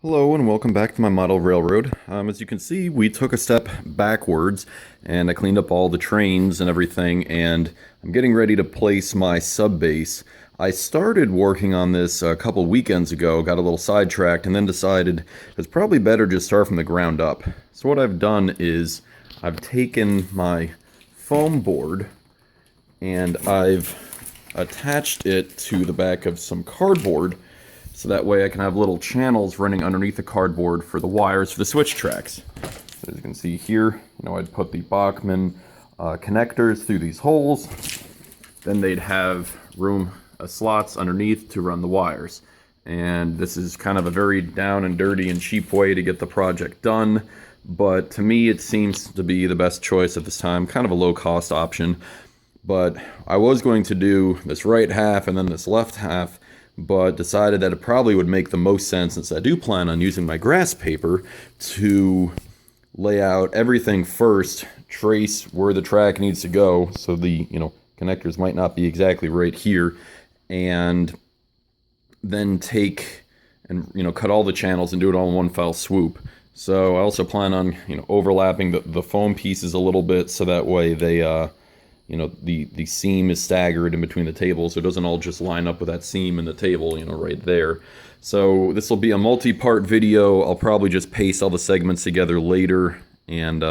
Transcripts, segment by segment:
Hello and welcome back to my model railroad. As you can see, we took a step backwards and I cleaned up all the trains and everything, and I'm getting ready to place my sub base. I started working on this a couple weekends ago, got a little sidetracked, and then decided it's probably better to start from the ground up. So what I've done is I've taken my foam board and I've attached it to the back of some cardboard, so that way I can have little channels running underneath the cardboard for the wires for the switch tracks. So as you can see here, I'd put the Bachmann connectors through these holes. Then they'd have room slots underneath to run the wires. And this is kind of a very down and dirty and cheap way to get the project done, but to me it seems to be the best choice at this time, kind of a low-cost option. But I was going to do this right half and then this left half, but decided that it probably would make the most sense, since I do plan on using my grass paper, to lay out everything first, trace where the track needs to go, so the connectors might not be exactly right here, and then take and cut all the channels and do it all in one fell swoop. So I also plan on overlapping the foam pieces a little bit, so that way they the seam is staggered in between the tables, so it doesn't all just line up with that seam in the table, right there. So this will be a multi-part video. I'll probably just paste all the segments together later, and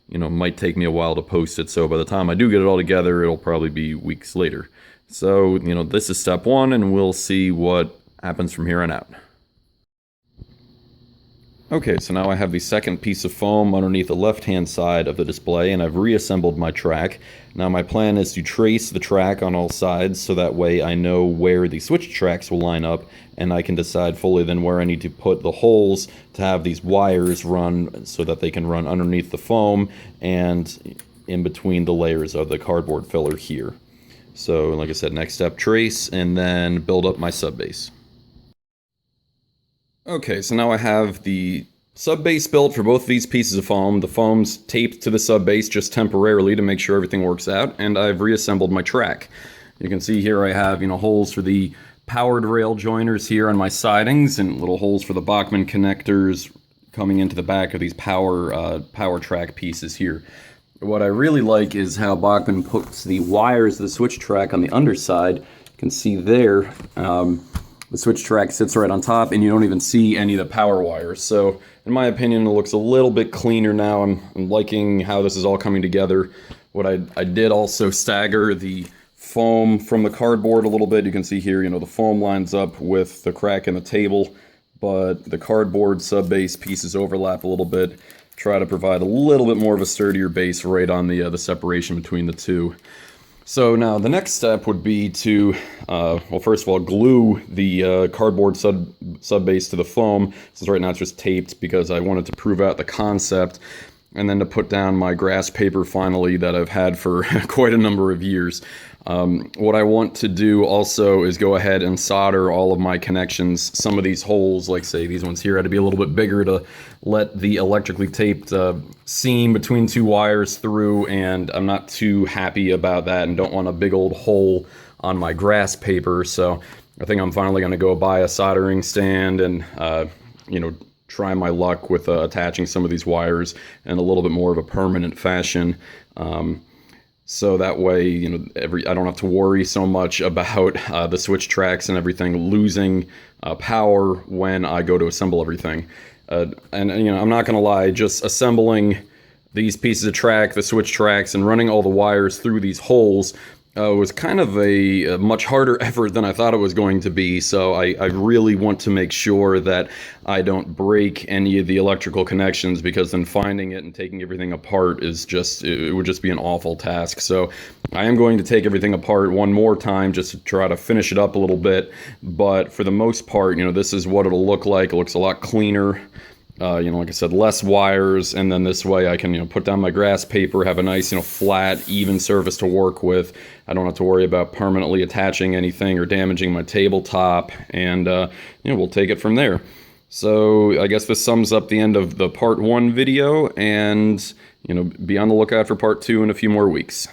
might take me a while to post it, so by the time I do get it all together, it'll probably be weeks later. So, this is step one, and we'll see what happens from here on out. Okay, so now I have the second piece of foam underneath the left-hand side of the display, and I've reassembled my track. Now my plan is to trace the track on all sides, so that way I know where the switch tracks will line up, and I can decide fully then where I need to put the holes to have these wires run, so that they can run underneath the foam and in between the layers of the cardboard filler here. So like I said, next step, trace, and then build up my sub base. Okay, so now I have the sub base built for both of these pieces of foam. The foam's taped to the sub base just temporarily to make sure everything works out, and I've reassembled my track. You can see here I have, holes for the powered rail joiners here on my sidings, and little holes for the Bachmann connectors coming into the back of these power track pieces here. What I really like is how Bachmann puts the wires of the switch track on the underside. You can see there, the switch track sits right on top, and you don't even see any of the power wires. So, in my opinion, it looks a little bit cleaner now. I'm liking how this is all coming together. What I did also stagger the foam from the cardboard a little bit. You can see here, the foam lines up with the crack in the table, but the cardboard sub-base pieces overlap a little bit. Try to provide a little bit more of a sturdier base right on the separation between the two. So now the next step would be to, well, first of all, glue the cardboard sub-base to the foam. Since right now it's just taped because I wanted to prove out the concept, and then to put down my grass paper finally that I've had for quite a number of years. What I want to do also is go ahead and solder all of my connections. Some of these holes, like say these ones here, had to be a little bit bigger to let the electrically taped seam between two wires through, and I'm not too happy about that and don't want a big old hole on my grass paper. So I think I'm finally going to go buy a soldering stand and try my luck with attaching some of these wires in a little bit more of a permanent fashion. So that way, I don't have to worry so much about the switch tracks and everything losing power when I go to assemble everything. And I'm not going to lie, just assembling these pieces of track, the switch tracks, and running all the wires through these holes was kind of a much harder effort than I thought it was going to be. So I really want to make sure that I don't break any of the electrical connections, because then finding it and taking everything apart is it would just be an awful task. So I am going to take everything apart one more time just to try to finish it up a little bit. But for the most part, this is what it'll look like. It looks a lot cleaner. Like I said, less wires, and then this way I can, put down my grass paper, have a nice, flat, even surface to work with. I don't have to worry about permanently attaching anything or damaging my tabletop, and, we'll take it from there. So I guess this sums up the end of the part 1 video, and, be on the lookout for part 2 in a few more weeks.